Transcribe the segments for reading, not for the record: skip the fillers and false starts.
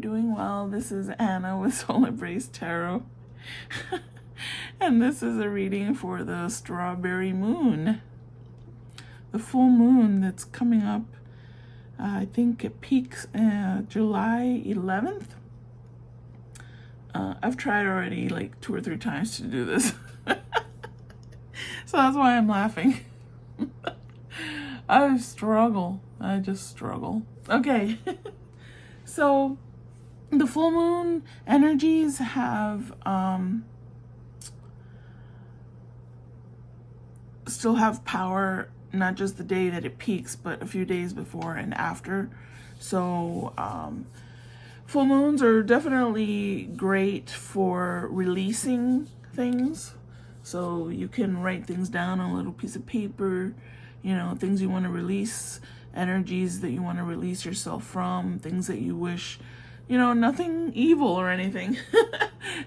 doing well. This is Anna with Soul Embrace Tarot. And this is a reading for the strawberry moon. The full moon that's coming up, I think it peaks July 11th. I've tried already like 2 or 3 times to do this. So that's why I'm laughing. I just struggle. Okay. So the full moon energies have still have power, not just the day that it peaks, but a few days before and after. So full moons are definitely great for releasing things. So you can write things down on a little piece of paper, you know, things you want to release, energies that you want to release yourself from, things that you wish, you know, nothing evil or anything,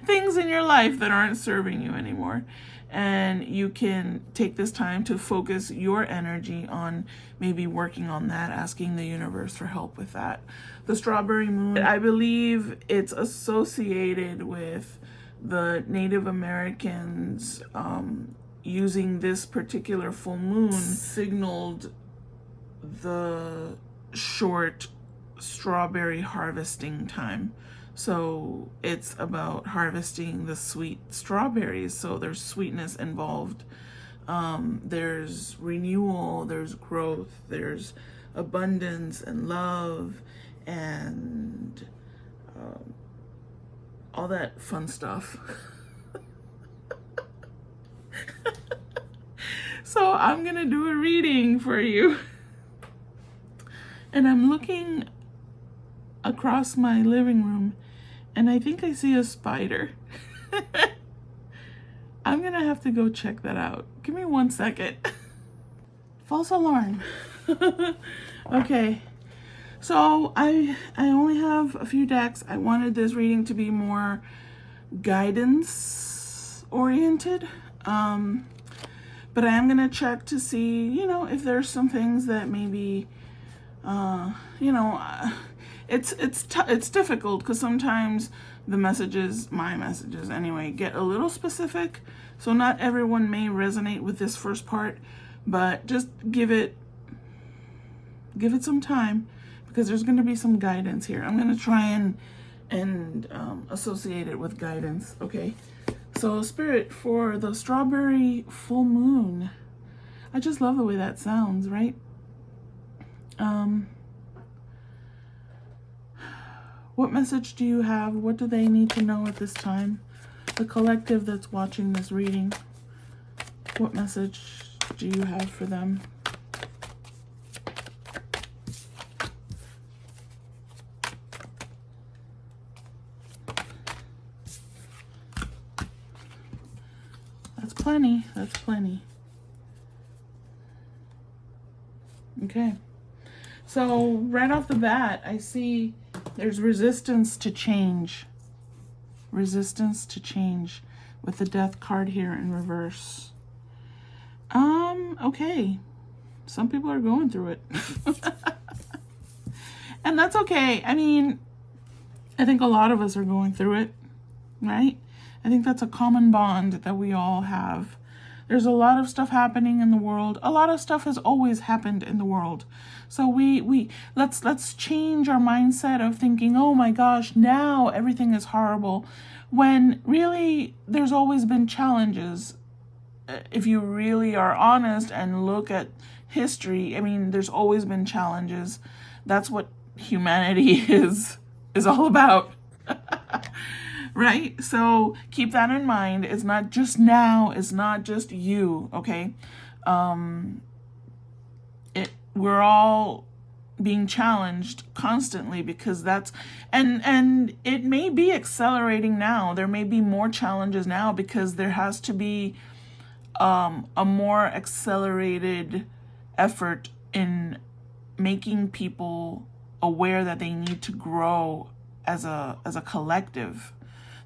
things in your life that aren't serving you anymore. And you can take this time to focus your energy on maybe working on that, asking the universe for help with that. The strawberry moon, I believe it's associated with the Native Americans using this particular full moon signaled the short strawberry harvesting time. So it's about harvesting the sweet strawberries. So there's sweetness involved. There's renewal, there's growth, there's abundance and love and all that fun stuff. So I'm gonna do a reading for you. And I'm looking across my living room and I think I see a spider. I'm gonna have to go check that out. Give me 1 second. False alarm. Okay, so I only have a few decks. I wanted this reading to be more guidance oriented. But I am gonna check to see, you know, if there's some things that maybe you know, it's difficult because sometimes the messages, my messages anyway, get a little specific. So not everyone may resonate with this first part, but just give it some time because there's going to be some guidance here. I'm going to try and associate it with guidance. Okay. So Spirit, for the strawberry full moon, I just love the way that sounds, right? What message do you have? What do they need to know at this time? The collective that's watching this reading, what message do you have for them? That's plenty. That's plenty. Okay. So right off the bat, I see there's resistance to change. Resistance to change with the Death card here in reverse. Okay. Some people are going through it. And that's okay. I mean, I think a lot of us are going through it, right? I think that's a common bond that we all have. There's a lot of stuff happening in the world. A lot of stuff has always happened in the world. So let's change our mindset of thinking, oh my gosh, now everything is horrible, when really there's always been challenges. If you really are honest and look at history, I mean, there's always been challenges. That's what humanity is all about. Right? So keep that in mind. It's not just now. It's not just you. Okay. We're all being challenged constantly because that's, and it may be accelerating now. There may be more challenges now because there has to be a more accelerated effort in making people aware that they need to grow as a collective,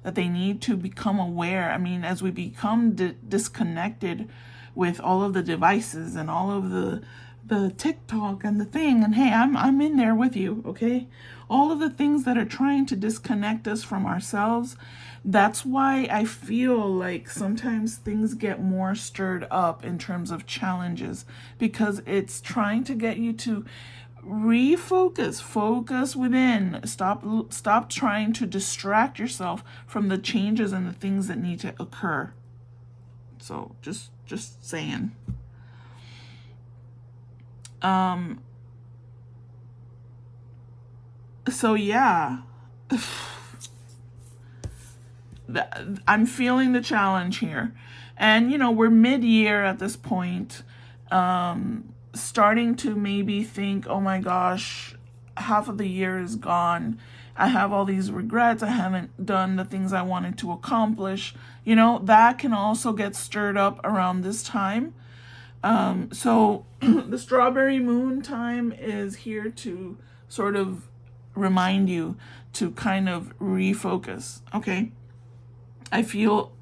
that they need to become aware. I mean, as we become disconnected with all of the devices and all of the the TikTok and the thing, and hey, I'm in there with you, okay? All of the things that are trying to disconnect us from ourselves. That's why I feel like sometimes things get more stirred up in terms of challenges, because it's trying to get you to refocus, focus within. Stop trying to distract yourself from the changes and the things that need to occur. So just saying. So yeah, I'm feeling the challenge here. And, you know, we're mid-year at this point, starting to maybe think, oh my gosh, half of the year is gone. I have all these regrets. I haven't done the things I wanted to accomplish. You know, that can also get stirred up around this time. So the strawberry moon time is here to sort of remind you to kind of refocus. Okay. I feel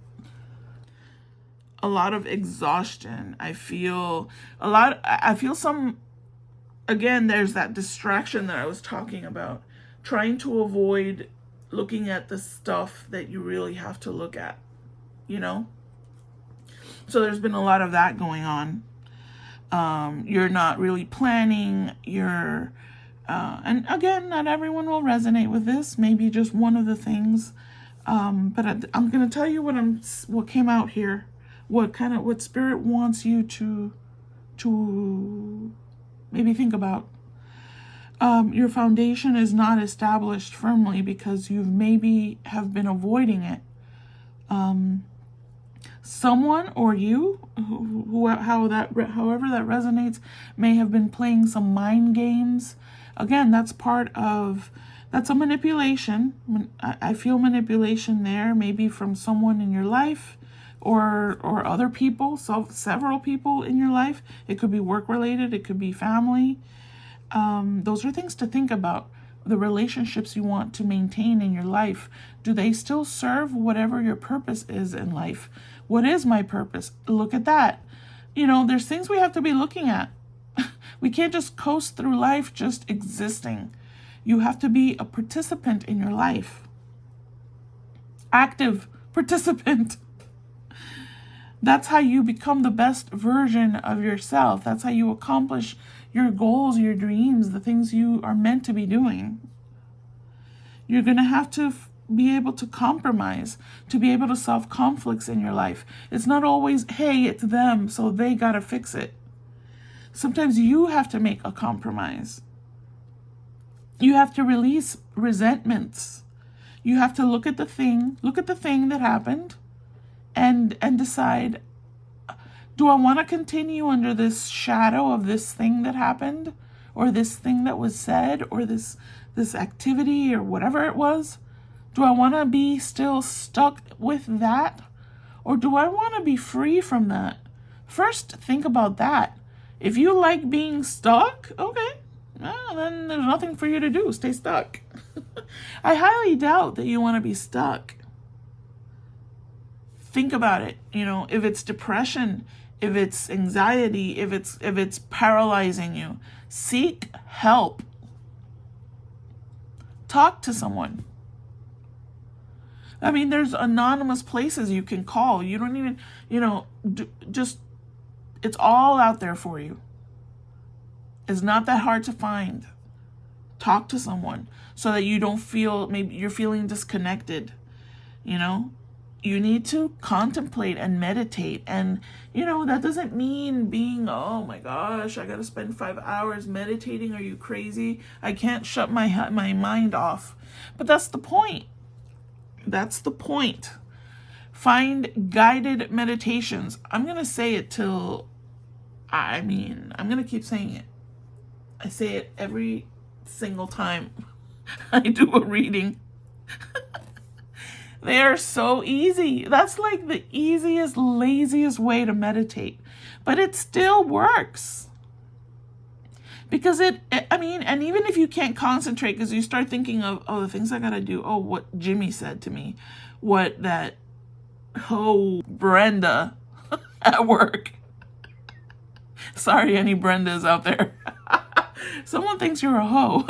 a lot of exhaustion. I feel some, again, there's that distraction that I was talking about, trying to avoid looking at the stuff that you really have to look at, you know? So there's been a lot of that going on. You're not really planning, and again, not everyone will resonate with this, maybe just one of the things, but I'm going to tell you what came out here, what spirit wants you to maybe think about. Your foundation is not established firmly because you've maybe have been avoiding it. Someone or you, however that resonates, may have been playing some mind games. Again, that's a manipulation. I feel manipulation there, maybe from someone in your life or other people, several people in your life. It could be work related, it could be family. Those are things to think about. The relationships you want to maintain in your life, do they still serve whatever your purpose is in life? What is my purpose? Look at that. You know, there's things we have to be looking at. We can't just coast through life just existing. You have to be a participant in your life. Active participant. That's how you become the best version of yourself. That's how you accomplish your goals, your dreams, the things you are meant to be doing. You're going to have to be able to compromise, to be able to solve conflicts in your life. It's not always, hey, it's them, so they got to fix it. Sometimes you have to make a compromise. You have to release resentments. You have to look at the thing that happened and decide, do I want to continue under this shadow of this thing that happened, or this thing that was said, or this activity, or whatever it was? Do I want to be still stuck with that, or do I want to be free from that? First, think about that. If you like being stuck, okay, well, then there's nothing for you to do. Stay stuck. I highly doubt that you want to be stuck. Think about it. You know, if it's depression, if it's anxiety, if it's paralyzing you, seek help. Talk to someone. I mean, there's anonymous places you can call. You don't even, just, it's all out there for you. It's not that hard to find. Talk to someone so that you don't feel, maybe you're feeling disconnected, You need to contemplate and meditate. And, that doesn't mean being, oh my gosh, I got to spend 5 hours meditating. Are you crazy? I can't shut my mind off. But that's the point. That's the point. Find guided meditations. I'm going to say it I'm going to keep saying it. I say it every single time I do a reading. They are so easy. That's like the easiest, laziest way to meditate. But it still works. Because and even if you can't concentrate, because you start thinking of, the things I got to do. Oh, what Jimmy said to me. Brenda at work. Sorry, any Brendas out there. Someone thinks you're a hoe.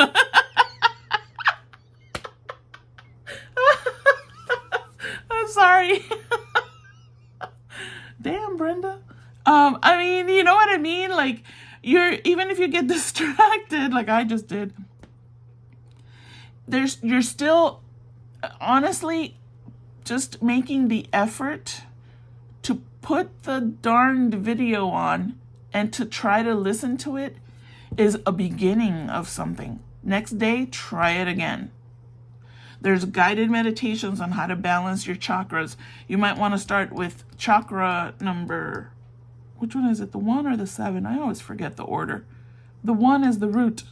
I'm sorry. Damn, Brenda. I mean, you know what I mean? Like, even if you get distracted, like I just did, you're still, honestly, just making the effort to put the darned video on and to try to listen to it is a beginning of something. Next day, try it again. There's guided meditations on how to balance your chakras. You might want to start with chakra number, which one is it? The 1 or the 7? I always forget the order. The 1 is the root.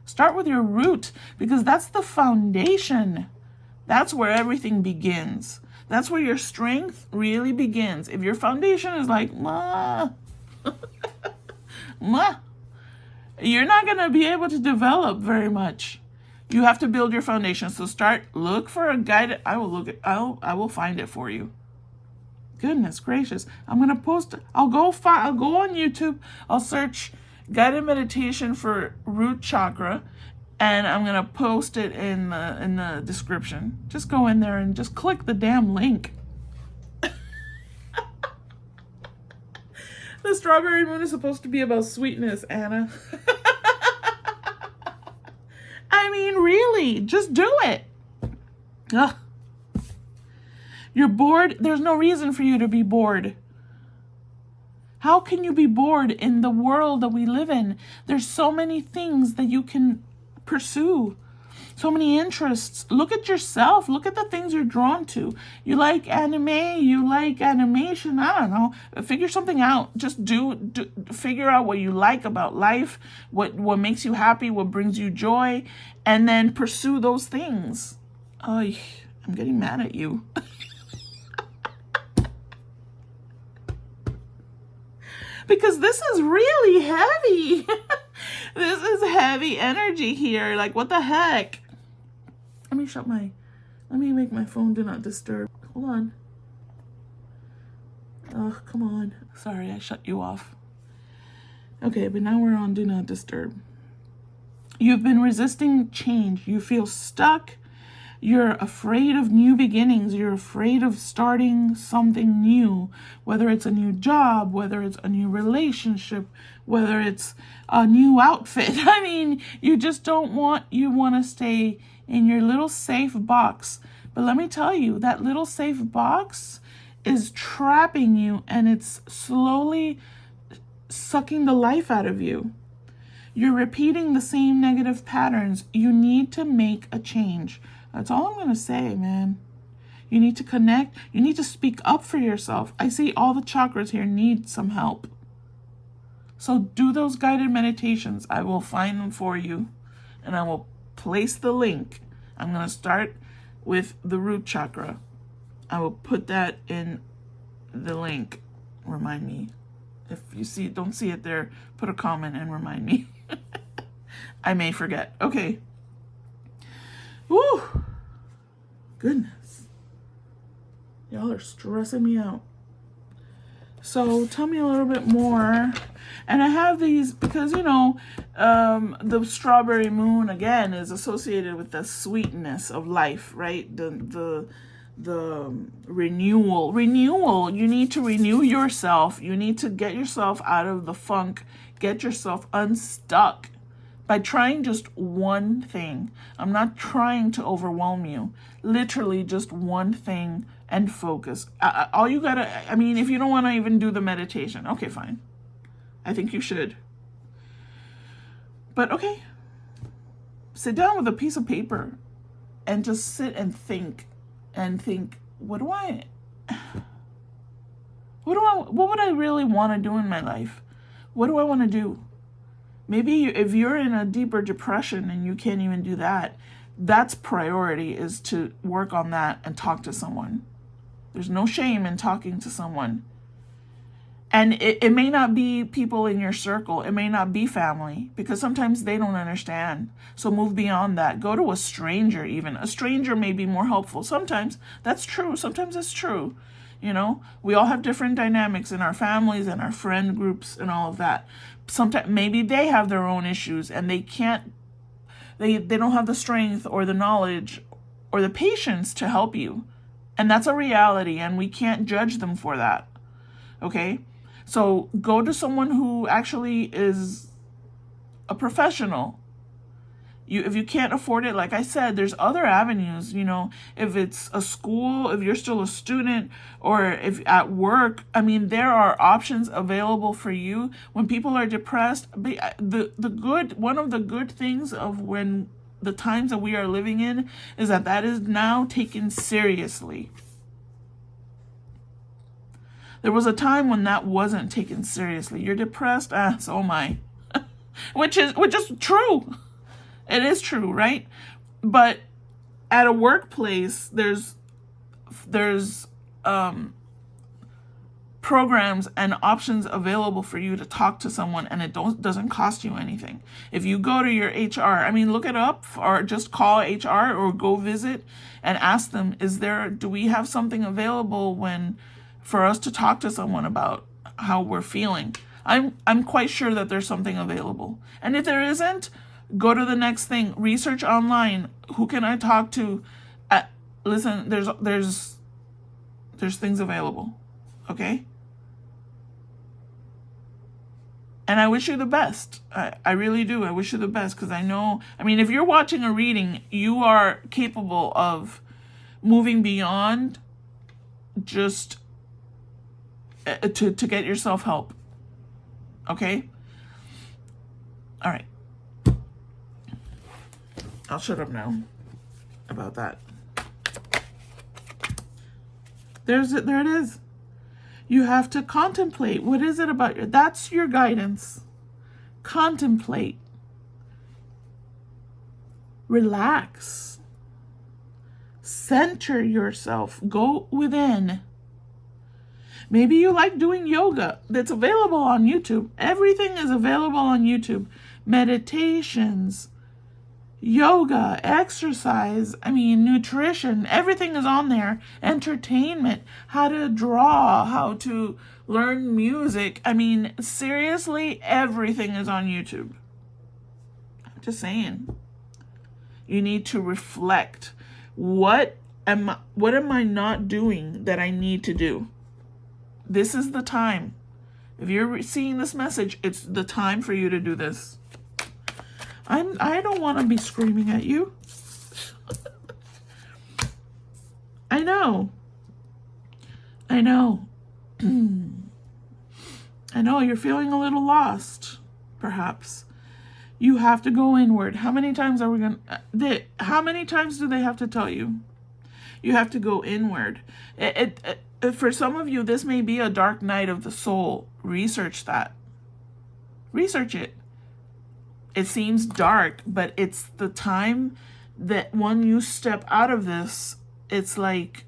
Start with your root because that's the foundation. That's where everything begins. That's where your strength really begins. If your foundation is like, ma, you're not going to be able to develop very much. You have to build your foundation. So look for a guide. I will find it for you. Goodness gracious. I'm going to post, I'll go on YouTube. I'll search guided meditation for root chakra, and I'm going to post it in the description. Just go in there and just click the damn link. The strawberry moon is supposed to be about sweetness, Anna. I mean, really, just do it. Ugh. You're bored. There's no reason for you to be bored. How can you be bored in the world that we live in? There's so many things that you can pursue. So many interests. Look at yourself. Look at the things you're drawn to. You like anime. You like animation. I don't know. Figure something out. Just figure out what you like about life, what makes you happy, what brings you joy, and then pursue those things. Oh, I'm getting mad at you. Because this is really heavy. This is heavy energy here. Like, what the heck? Let me make my phone do not disturb. Hold on. Oh, come on. Sorry, I shut you off. Okay, but now we're on do not disturb. You've been resisting change. You feel stuck. You're afraid of new beginnings. You're afraid of starting something new, whether it's a new job, whether it's a new relationship, whether it's a new outfit. I mean, you just want to stay in your little safe box. But let me tell you, that little safe box is trapping you, and it's slowly sucking the life out of you. You're repeating the same negative patterns. You need to make a change. That's all I'm going to say, man. You need to connect. You need to speak up for yourself. I see all the chakras here need some help. So do those guided meditations. I will find them for you, and I will place the link. I'm going to start with the root chakra. I will put that in the link. Remind me. If you don't see it there, put a comment and remind me. I may forget. Okay. Woo! Goodness. Y'all are stressing me out. So tell me a little bit more. And I have these because, the strawberry moon, again, is associated with the sweetness of life, right? The renewal. You need to renew yourself. You need to get yourself out of the funk. Get yourself unstuck. By trying just one thing. I'm not trying to overwhelm you. Literally just one thing and focus. All you gotta, if you don't want to even do the meditation, okay, fine. I think you should. But okay. Sit down with a piece of paper and just sit and think. What would I really want to do in my life? What do I want to do? Maybe if you're in a deeper depression and you can't even do that, that's priority, is to work on that and talk to someone. There's no shame in talking to someone. And it may not be people in your circle. It may not be family, because sometimes they don't understand. So move beyond that. Go to a stranger even. A stranger may be more helpful. Sometimes that's true. Sometimes it's true. You know, we all have different dynamics in our families and our friend groups and all of that. Sometimes maybe they have their own issues and they don't have the strength or the knowledge or the patience to help you. And that's a reality, and we can't judge them for that. Okay? So go to someone who actually is a professional. If you can't afford it, like I said, there's other avenues, you know, if it's a school, if you're still a student, or if at work, I mean, there are options available for you when people are depressed. One of the good things of when the times that we are living in is that is now taken seriously. There was a time when that wasn't taken seriously. You're depressed? So am I. which is true. It is true, right? But at a workplace, there's programs and options available for you to talk to someone, and it doesn't cost you anything. If you go to your HR, I mean, look it up, or just call HR or go visit and ask them, do we have something available for us to talk to someone about how we're feeling? I'm quite sure that there's something available. And if there isn't, go to the next thing. Research online. Who can I talk to? Listen, there's things available. Okay? And I wish you the best. I really do. I wish you the best, because I know, I mean, if you're watching a reading, you are capable of moving beyond just to get yourself help. Okay? All right. I'll shut up now about that. There it is. You have to contemplate. What is it about that's your guidance. Contemplate. Relax. Center yourself. Go within. Maybe you like doing yoga. That's available on YouTube. Everything is available on YouTube. Meditations, yoga, exercise, nutrition, everything is on there. Entertainment, how to draw, how to learn music. Seriously, everything is on YouTube. I'm just saying. You need to reflect. What am I not doing that I need to do? This is the time. If you're seeing this message, it's the time for you to do this. I don't want to be screaming at you. I know. I know you're feeling a little lost, perhaps. You have to go inward. How many times how many times do they have to tell you? You have to go inward. For some of you, this may be a dark night of the soul. Research that. Research it. It seems dark, but it's the time that when you step out of this, it's like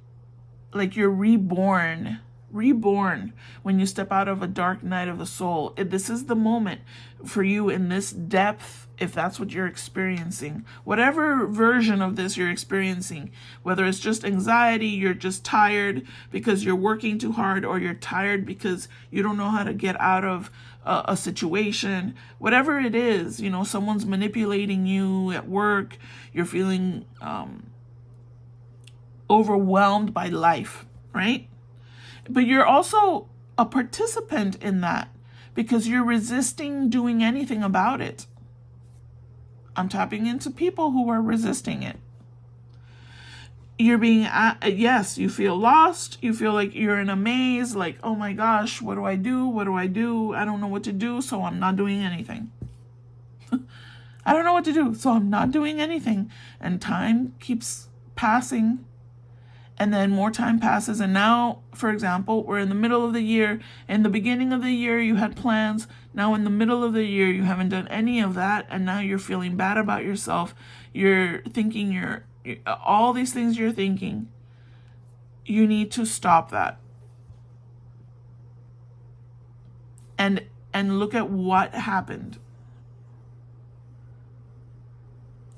you're reborn. Reborn when you step out of a dark night of the soul. This is the moment for you in this depth, if that's what you're experiencing. Whatever version of this you're experiencing, whether it's just anxiety, you're just tired because you're working too hard, or you're tired because you don't know how to get out of a situation, whatever it is, someone's manipulating you at work, you're feeling overwhelmed by life, right? But you're also a participant in that because you're resisting doing anything about it. I'm tapping into people who are resisting it. You're being, yes, you feel lost. You feel like you're in a maze, like, oh my gosh, what do I do? What do I do? I don't know what to do, so I'm not doing anything. I don't know what to do, so I'm not doing anything. And time keeps passing. And then more time passes. And now, for example, we're in the middle of the year. In the beginning of the year, you had plans. Now in the middle of the year, you haven't done any of that. And now you're feeling bad about yourself. You're thinking all these things you're thinking. You need to stop that. And look at what happened.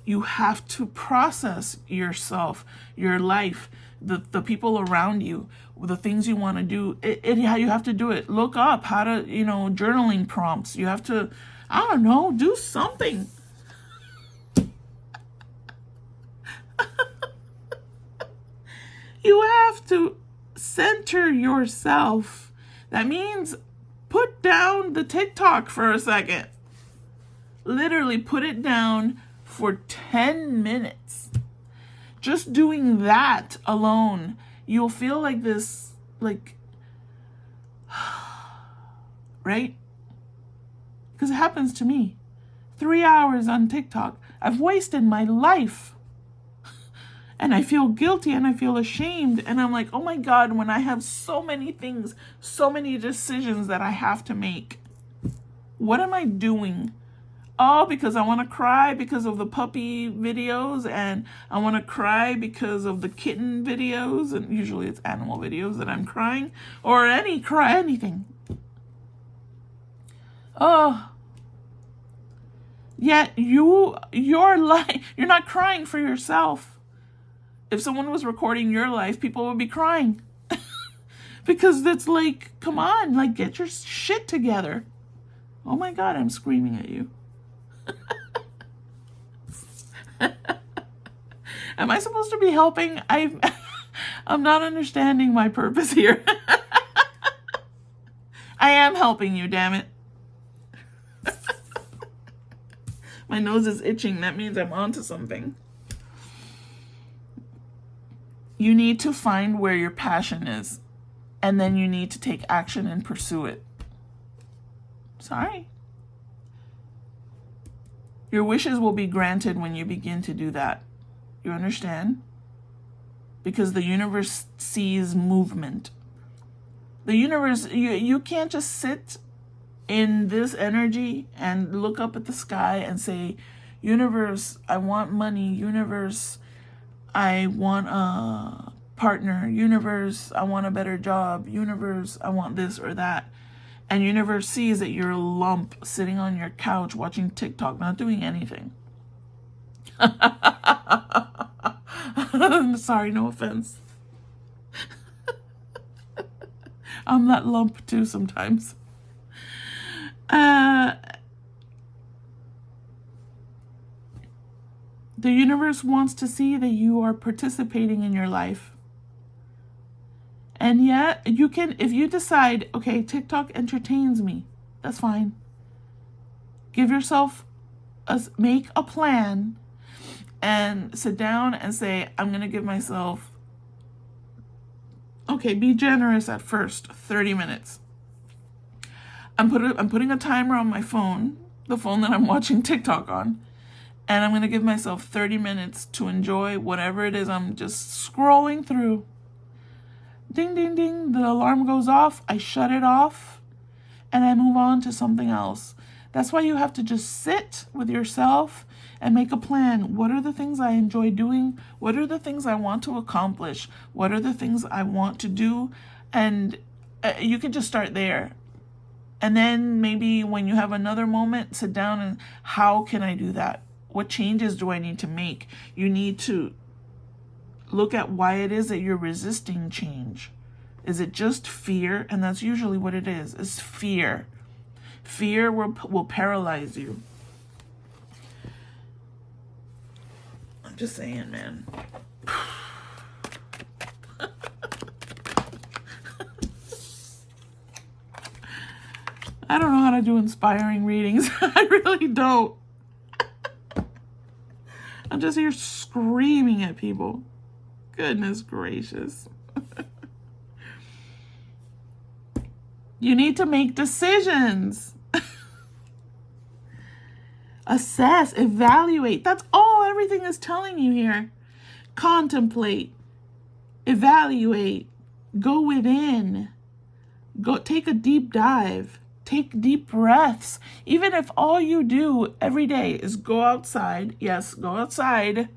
You have to process yourself, your life, the people around you, the things you want to do. You have to do it. Look up how to, journaling prompts. You have to, I don't know, do something. You have to center yourself. That means put down the TikTok for a second. Literally put it down for 10 minutes. Just doing that alone, you'll feel like this, right? Because it happens to me. 3 hours on TikTok. I've wasted my life. And I feel guilty and I feel ashamed. And I'm like, oh my God, when I have so many things, so many decisions that I have to make, what am I doing? Oh, because I want to cry because of the puppy videos, and I want to cry because of the kitten videos, and usually it's animal videos that I'm crying, or anything. Oh, yet you're not crying for yourself. If someone was recording your life, people would be crying. Because it's like, come on, get your shit together. Oh my God, I'm screaming at you. Am I supposed to be helping? I'm not understanding my purpose here. I am helping you, damn it. My nose is itching. That means I'm onto something. You need to find where your passion is, and then you need to take action and pursue it. Sorry. Your wishes will be granted when you begin to do that. You understand? Because the universe sees movement. The universe, you can't just sit in this energy and look up at the sky and say, universe, I want money. Universe, I want a partner. Universe, I want a better job. Universe, I want this or that. And universe sees that you're a lump sitting on your couch watching TikTok, not doing anything. Sorry, no offense. I'm that lump too sometimes. The universe wants to see that you are participating in your life. And yet, you can, if you decide, okay, TikTok entertains me, that's fine. Give yourself, make a plan and sit down and say, I'm going to give myself, okay, be generous at first, 30 minutes. I'm putting a timer on my phone, the phone that I'm watching TikTok on, and I'm going to give myself 30 minutes to enjoy whatever it is I'm just scrolling through. Ding, ding, ding, the alarm goes off, I shut it off, and I move on to something else. That's why you have to just sit with yourself and make a plan. What are the things I enjoy doing? What are the things I want to accomplish? What are the things I want to do? And you can just start there. And then maybe when you have another moment, sit down and how can I do that? What changes do I need to make? You need to look at why it is that you're resisting change. Is it just fear? And that's usually what it is fear. Fear will paralyze you. I'm just saying, man. I don't know how to do inspiring readings. I really don't. I'm just here screaming at people. Goodness gracious. You need to make decisions. Assess, evaluate. That's all everything is telling you here. Contemplate, evaluate, go within, go take a deep dive, take deep breaths. Even if all you do every day is go outside, yes, go outside,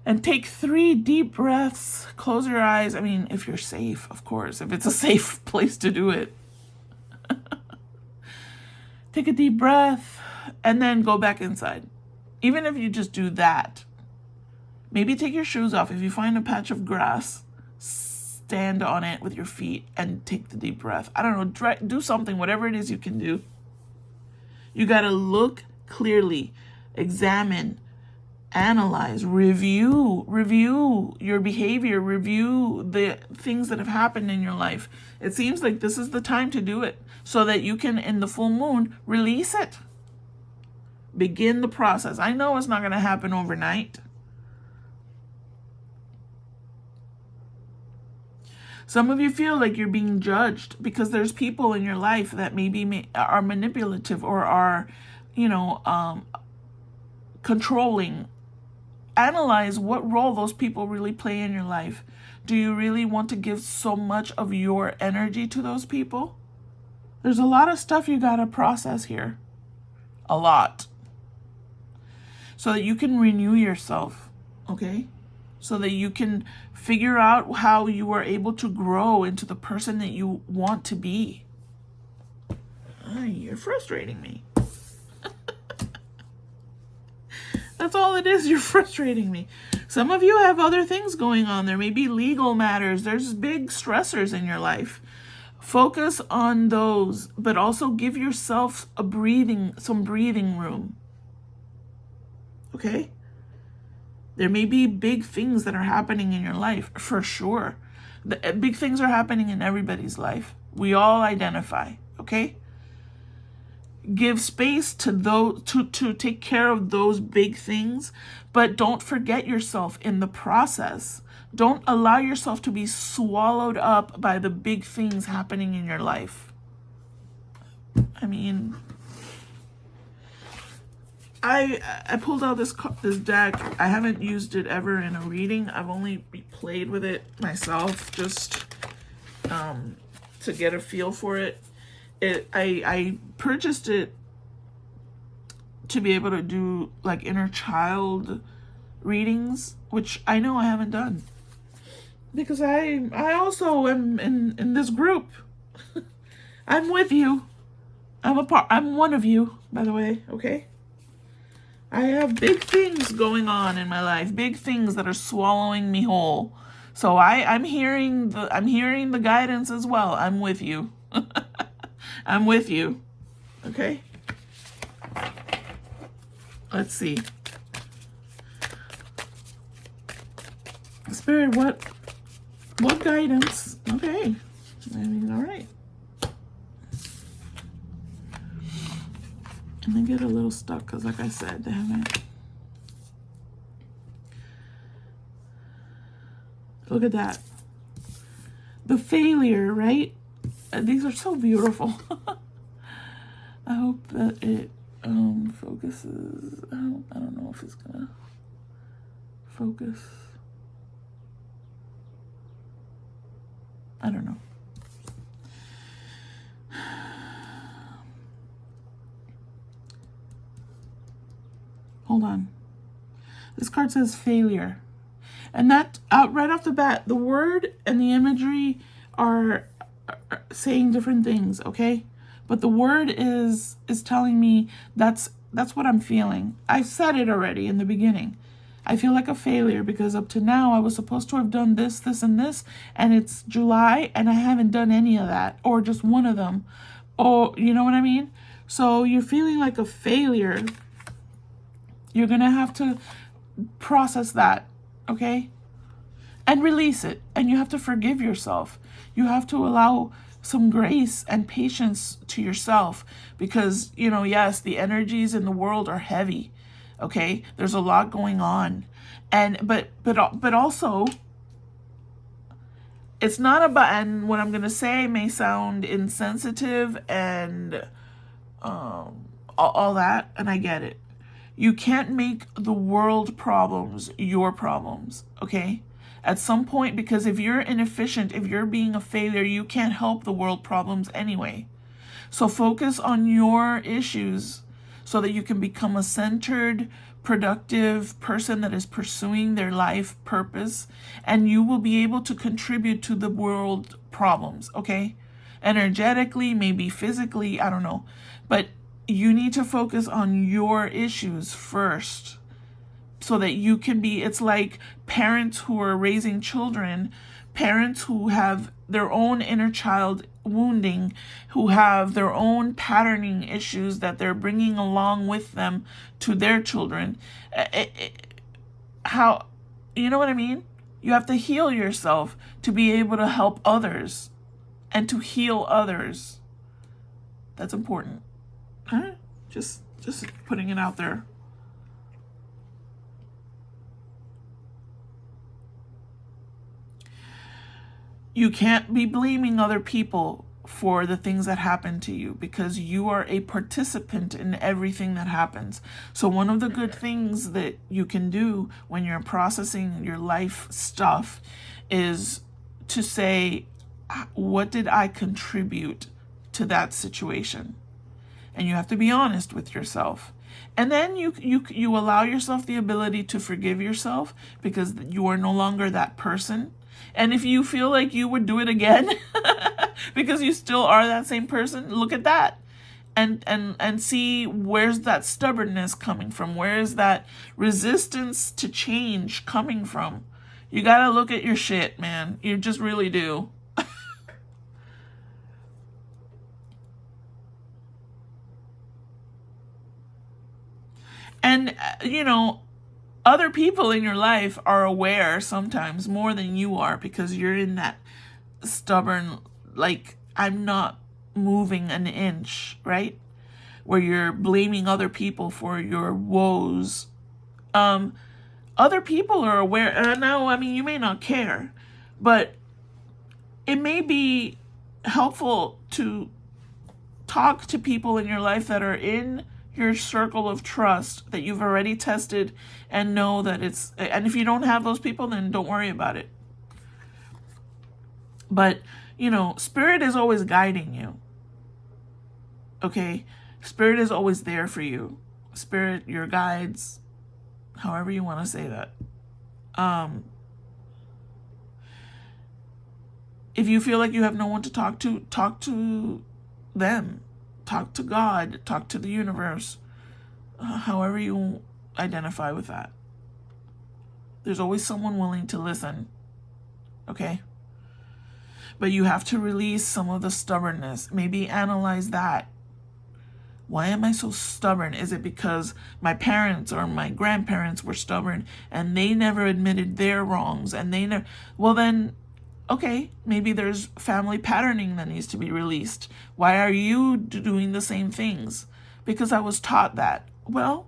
and take 3 deep breaths, close your eyes. I mean, if you're safe, of course, if it's a safe place to do it. Take a deep breath. and then go back inside. Even if you just do that, maybe take your shoes off. If you find a patch of grass, stand on it with your feet and take the deep breath. I don't know, do something, whatever it is you can do. You got to look clearly, examine, analyze, review your behavior, review the things that have happened in your life. It seems like this is the time to do it so that you can, in the full moon, release it. Begin the process. I know it's not going to happen overnight. Some of you feel like you're being judged because there's people in your life that maybe are manipulative or are, controlling. Analyze what role those people really play in your life. Do you really want to give so much of your energy to those people? There's a lot of stuff you got to process here. A lot. So that you can renew yourself, okay? So that you can figure out how you are able to grow into the person that you want to be. You're frustrating me. That's all it is. You're frustrating me. Some of you have other things going on. There may be legal matters. There's big stressors in your life. Focus on those, but also give yourself some breathing room. Okay? There may be big things that are happening in your life, for sure. The big things are happening in everybody's life. We all identify, okay? Give space to those to take care of those big things, but don't forget yourself in the process. Don't allow yourself to be swallowed up by the big things happening in your life. I mean, I pulled out this deck. I haven't used it ever in a reading. I've only played with it myself just to get a feel for it. I purchased it to be able to do like inner child readings, which I know I haven't done because I also am in this group. I'm with you. I'm one of you, by the way. Okay. I have big things going on in my life, big things that are swallowing me whole. So I'm hearing the guidance as well. I'm with you. I'm with you. Okay? Let's see. Spirit, what guidance? Okay. I mean, all right. And I get a little stuck because, like I said, they haven't. Look at that. The failure, right? These are so beautiful. I hope that it focuses. I don't know if it's gonna focus. I don't know. Hold on. This card says failure. And that, right off the bat, the word and the imagery are saying different things, okay? But the word is telling me that's what I'm feeling. I said it already in the beginning. I feel like a failure because up to now I was supposed to have done this, this, and this, and it's July and I haven't done any of that, or just one of them. Or, you know what I mean? So you're feeling like a failure. You're going to have to process that, okay? And release it. And you have to forgive yourself. You have to allow some grace and patience to yourself because, yes, the energies in the world are heavy, okay? There's a lot going on. But also, it's not about, and what I'm going to say may sound insensitive and all that, and I get it. You can't make the world problems your problems, okay? At some point, because if you're inefficient, if you're being a failure, you can't help the world problems anyway. So focus on your issues so that you can become a centered, productive person that is pursuing their life purpose, and you will be able to contribute to the world problems, okay? Energetically, maybe physically, I don't know. But you need to focus on your issues first so that you can be, it's like parents who are raising children, parents who have their own inner child wounding, who have their own patterning issues that they're bringing along with them to their children. How, you know what I mean? You have to heal yourself to be able to help others and to heal others. That's important. Huh? Just putting it out there. You can't be blaming other people for the things that happen to you because you are a participant in everything that happens. So one of the good things that you can do when you're processing your life stuff is to say, what did I contribute to that situation? And you have to be honest with yourself. And then you allow yourself the ability to forgive yourself because you are no longer that person. And if you feel like you would do it again because you still are that same person, look at that and see where's that stubbornness coming from? Where is that resistance to change coming from? You got to look at your shit, man. You just really do. And, other people in your life are aware sometimes more than you are because you're in that stubborn, like, I'm not moving an inch, right? Where you're blaming other people for your woes. Other people are aware. Now, I mean, you may not care, but it may be helpful to talk to people in your life that are in your circle of trust that you've already tested and know that it's, and if you don't have those people, then don't worry about it. But, Spirit is always guiding you. Okay? Spirit is always there for you. Spirit, your guides, however you want to say that. If you feel like you have no one to talk to them. Talk to God, talk to the universe, however you identify with that. There's always someone willing to listen, okay? But you have to release some of the stubbornness. Maybe analyze that. Why am I so stubborn? Is it because my parents or my grandparents were stubborn and they never admitted their wrongs and they never... Well then, okay, maybe there's family patterning that needs to be released. Why are you doing the same things? Because I was taught that. Well,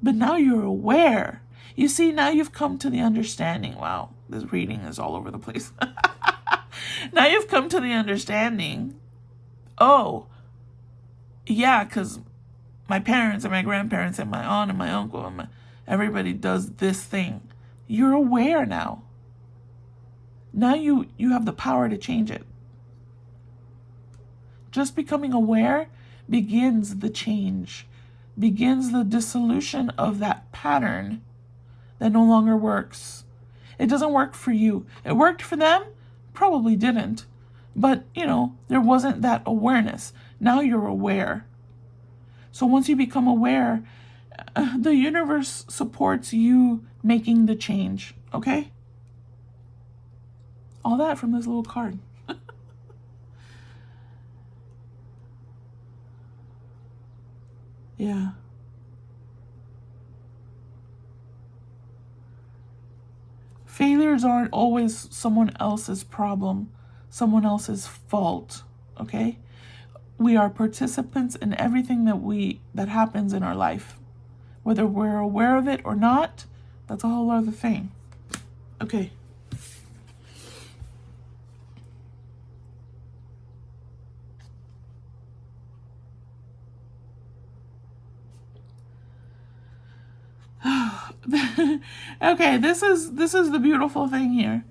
but now you're aware. You see, now you've come to the understanding. Wow, this reading is all over the place. Now you've come to the understanding. Oh, yeah, because my parents and my grandparents and my aunt and my uncle and everybody does this thing. You're aware now. Now you have the power to change it. Just becoming aware begins the change, begins the dissolution of that pattern that no longer works. It doesn't work for you. It worked for them? Probably didn't. But, there wasn't that awareness. Now you're aware. So once you become aware, the universe supports you making the change, okay? All that from this little card. Yeah. Failures aren't always someone else's problem, someone else's fault, okay? We are participants in everything that happens in our life. Whether we're aware of it or not, that's a whole other thing. Okay. Okay, this is the beautiful thing here.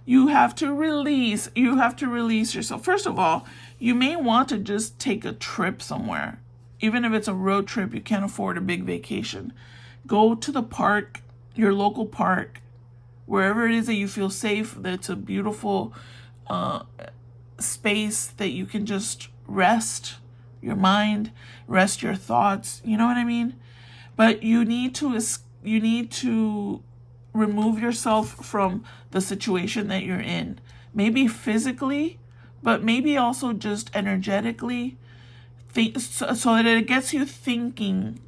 You have to release yourself. First of all, you may want to just take a trip somewhere. Even if it's a road trip, you can't afford a big vacation. Go to the park, your local park, wherever it is that you feel safe, that's a beautiful space that you can just rest, your mind, rest your thoughts. You know what I mean? But you need to remove yourself from the situation that you're in. Maybe physically, but maybe also just energetically. So that it gets you thinking.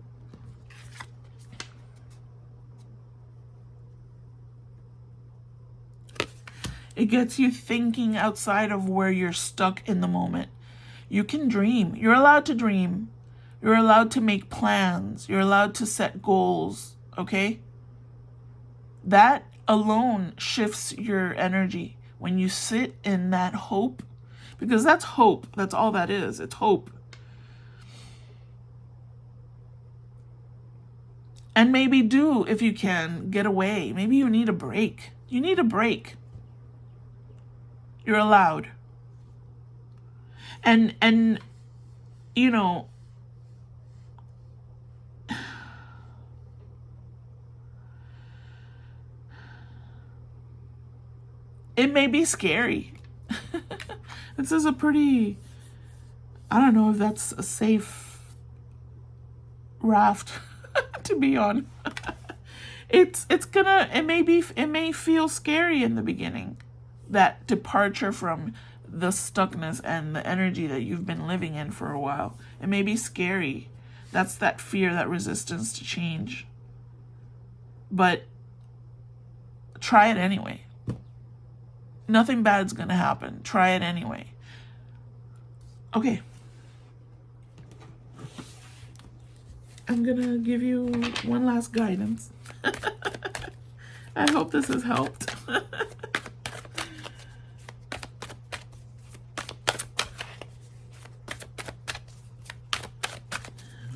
It gets you thinking outside of where you're stuck in the moment. You can dream. You're allowed to dream. You're allowed to make plans. You're allowed to set goals, okay? That alone shifts your energy. When you sit in that hope, because that's hope. That's all that is. It's hope. And maybe if you can, get away. Maybe you need a break. You need a break. You're allowed. And you know, it may be scary. This is a pretty, I don't know if that's a safe raft to be on. It may feel scary in the beginning, that departure from the stuckness and the energy that you've been living in for a while. It may be scary. That's that fear, that resistance to change. But try it anyway. Nothing bad's gonna happen. Try it anyway. Okay. I'm gonna give you one last guidance. I hope this has helped.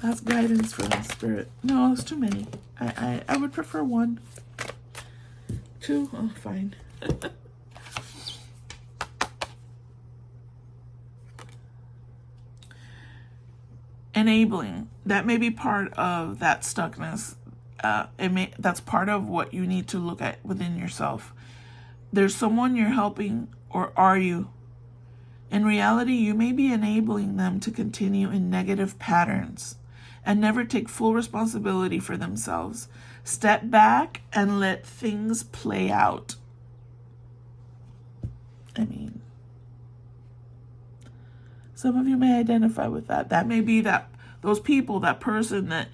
Last guidance for the spirit. No, it's too many. I would prefer one. Two? Oh, fine. Enabling. That may be part of that stuckness. That's part of what you need to look at within yourself. There's someone you're helping, or are you? In reality, you may be enabling them to continue in negative patterns and never take full responsibility for themselves. Step back and let things play out. I mean, some of you may identify with that. That may be those people, that person that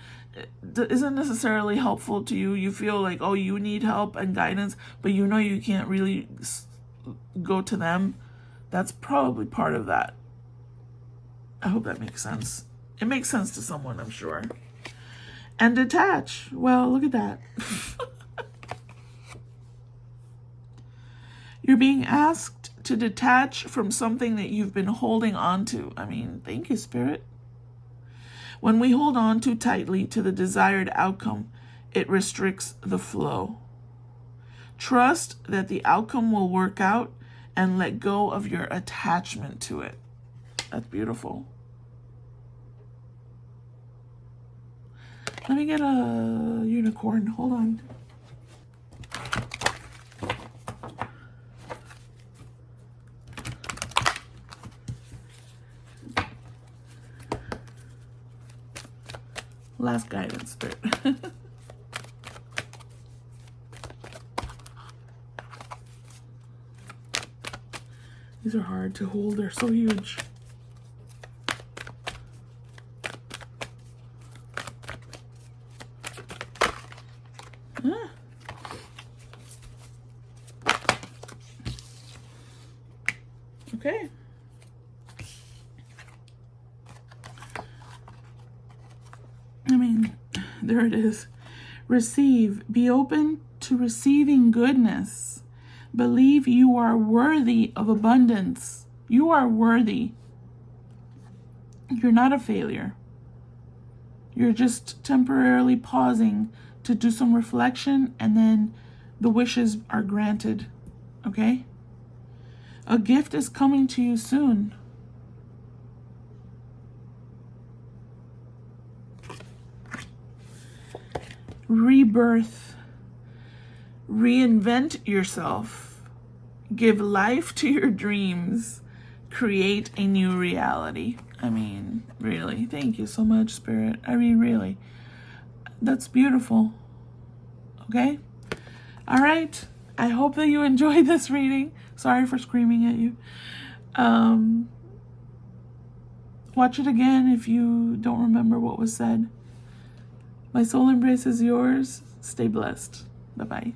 isn't necessarily helpful to you. You feel like, oh, you need help and guidance, but you know you can't really go to them. That's probably part of that. I hope that makes sense. It makes sense to someone, I'm sure. And detach. Well, look at that. You're being asked to detach from something that you've been holding on to. I mean, thank you, Spirit. When we hold on too tightly to the desired outcome, it restricts the flow. Trust that the outcome will work out and let go of your attachment to it. That's beautiful. Let me get a unicorn. Hold on. Last guidance, Spirit. These are hard to hold. They're so huge. Okay. I mean, there it is. Receive. Be open to receiving goodness. Believe you are worthy of abundance. You are worthy. You're not a failure. You're just temporarily pausing to do some reflection, and then the wishes are granted. Okay? A gift is coming to you soon. Rebirth. Reinvent yourself. Give life to your dreams. Create a new reality. I mean, really. Thank you so much, Spirit. I mean, really. That's beautiful. Okay? All right. I hope that you enjoyed this reading. Sorry for screaming at you. Watch it again if you don't remember what was said. My soul embrace is yours. Stay blessed. Bye-bye.